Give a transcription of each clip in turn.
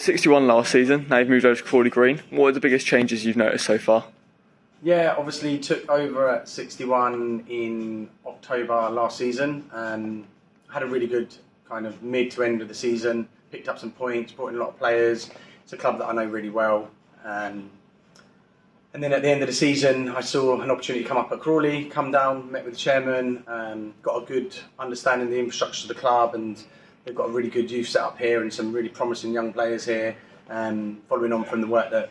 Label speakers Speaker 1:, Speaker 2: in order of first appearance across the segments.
Speaker 1: 61 last season, now you've moved over to Crawley Green. What are the biggest changes you've noticed so far?
Speaker 2: Yeah, obviously took over at 61 in October last season. Had a really good kind of mid to end of the season, picked up some points, brought in a lot of players. It's a club that I know really well. And then at the end of the season, I saw an opportunity come up at Crawley, come down, met with the chairman, got a good understanding of the infrastructure of the club, and they've got a really good youth set up here and some really promising young players here, following on from the work that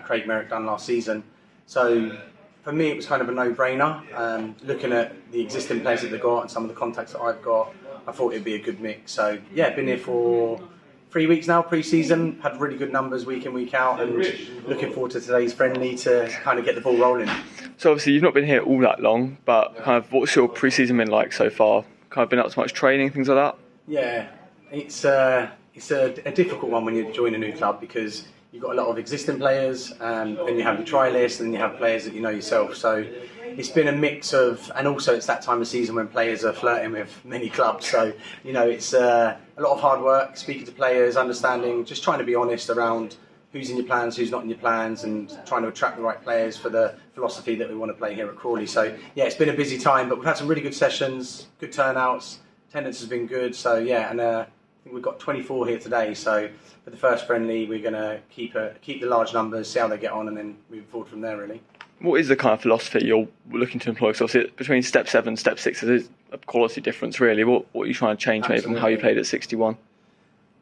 Speaker 2: Craig Merrick done last season. So for me, it was kind of a no-brainer. Looking at the existing players that they've got and some of the contacts that I've got, I thought it'd be a good mix. So yeah, been here for 3 weeks now, pre-season, had really good numbers week in, week out, and looking forward to today's friendly to kind of get the ball rolling.
Speaker 1: So obviously you've not been here all that long, but kind of what's your pre-season been like so far? Kind of been up to much training, things like that?
Speaker 2: Yeah, it's a difficult one when you join a new club because you've got a lot of existing players, then you have your trialists, and then you have players that you know yourself. So it's been a mix of, and also it's that time of season when players are flirting with many clubs. So, you know, it's a lot of hard work, speaking to players, understanding, just trying to be honest around who's in your plans, who's not in your plans, and trying to attract the right players for the philosophy that we want to play here at Crawley. So yeah, it's been a busy time, but we've had some really good sessions, good turnouts, attendance has been good. So yeah, and I think we've got 24 here today. So for the first friendly, we're going to keep the large numbers, see how they get on, and then move forward from there, really.
Speaker 1: What is the kind of philosophy you're looking to employ? So obviously between step 7 and step 6, there's a quality difference, really. What are you trying to change maybe from how you played at 61?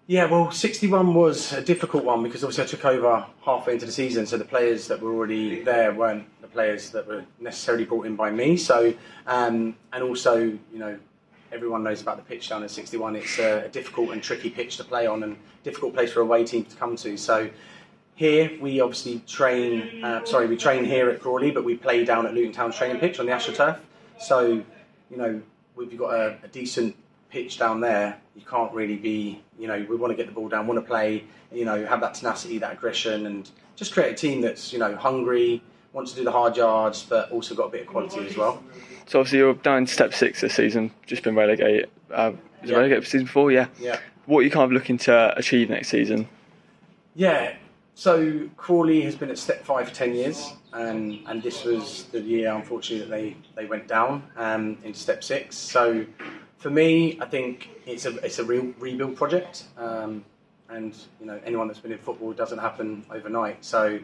Speaker 2: Yeah, well, 61 was a difficult one because obviously I took over halfway into the season, so the players that were already there weren't the players that were necessarily brought in by me. So, and also, you know, everyone knows about the pitch down at 61. It's a difficult and tricky pitch to play on, and difficult place for away teams to come to. So here we obviously train. We train here at Crawley, but we play down at Luton Town's training pitch on the AstroTurf. So, you know, we've got a decent pitch down there. You can't really be, you know, we want to get the ball down, want to play, you know, have that tenacity, that aggression, and just create a team that's, you know, hungry, wants to do the hard yards, but also got a bit of quality as well.
Speaker 1: So obviously you're down in step 6 this season, just been relegated. Was it relegated for season 4? Yeah.
Speaker 2: Yeah.
Speaker 1: What are you kind of looking to achieve next season?
Speaker 2: Yeah. So Crawley has been at step 5 for 10 years, and this was the year, unfortunately, that they went down into step 6. So for me, I think it's a real rebuild project, and you know, anyone that's been in football, it doesn't happen overnight. So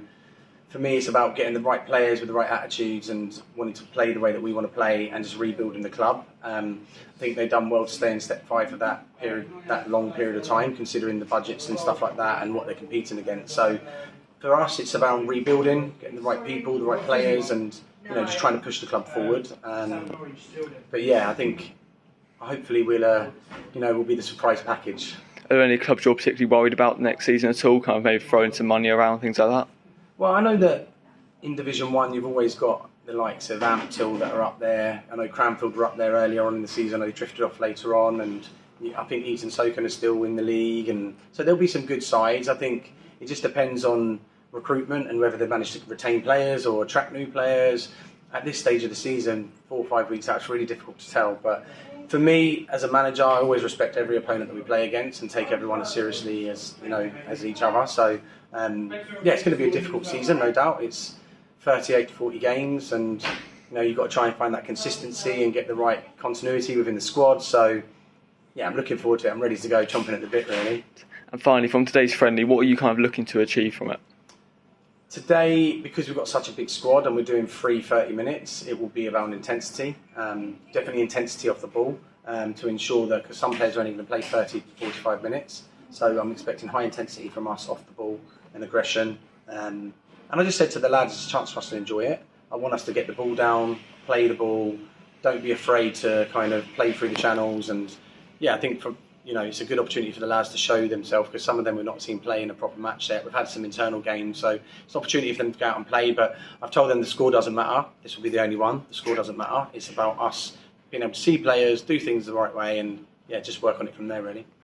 Speaker 2: for me, it's about getting the right players with the right attitudes and wanting to play the way that we want to play, and just rebuilding the club. I think they've done well to stay in step 5 for that long period of time, considering the budgets and stuff like that and what they're competing against. So for us, it's about rebuilding, getting the right people, the right players, and you know, just trying to push the club forward. But yeah, I think hopefully we'll be the surprise package.
Speaker 1: Are there any clubs you're particularly worried about next season at all? Kind of maybe throwing some money around, things like that?
Speaker 2: Well, I know that in Division 1 you've always got the likes of Amptill that are up there. I know Cranfield were up there earlier on in the season. I know they drifted off later on, and I think Eton Soken are still in the league, and so there'll be some good sides. I think it just depends on recruitment and whether they manage to retain players or attract new players. At this stage of the season, 4 or 5 weeks out, it's really difficult to tell. But for me, as a manager, I always respect every opponent that we play against and take everyone as seriously as, you know, as each other. So yeah, it's going to be a difficult season, no doubt. It's 38 to 40 games, and you know, you've got to try and find that consistency and get the right continuity within the squad. So yeah, I'm looking forward to it. I'm ready to go, chomping at the bit, really.
Speaker 1: And finally, from today's friendly, what are you kind of looking to achieve from it?
Speaker 2: Today, because we've got such a big squad and we're doing 30 minutes, it will be around intensity. Definitely intensity off the ball, to ensure that, because some players are only going to play 30 to 45 minutes. So I'm expecting high intensity from us off the ball and aggression. And I just said to the lads, it's a chance for us to enjoy it. I want us to get the ball down, play the ball, don't be afraid to kind of play through the channels. And yeah, I think it's a good opportunity for the lads to show themselves, because some of them we've not seen play in a proper match set. We've had some internal games, so it's an opportunity for them to go out and play. But I've told them the score doesn't matter. This will be the only one. The score doesn't matter. It's about us being able to see players, do things the right way, and yeah, just work on it from there, really.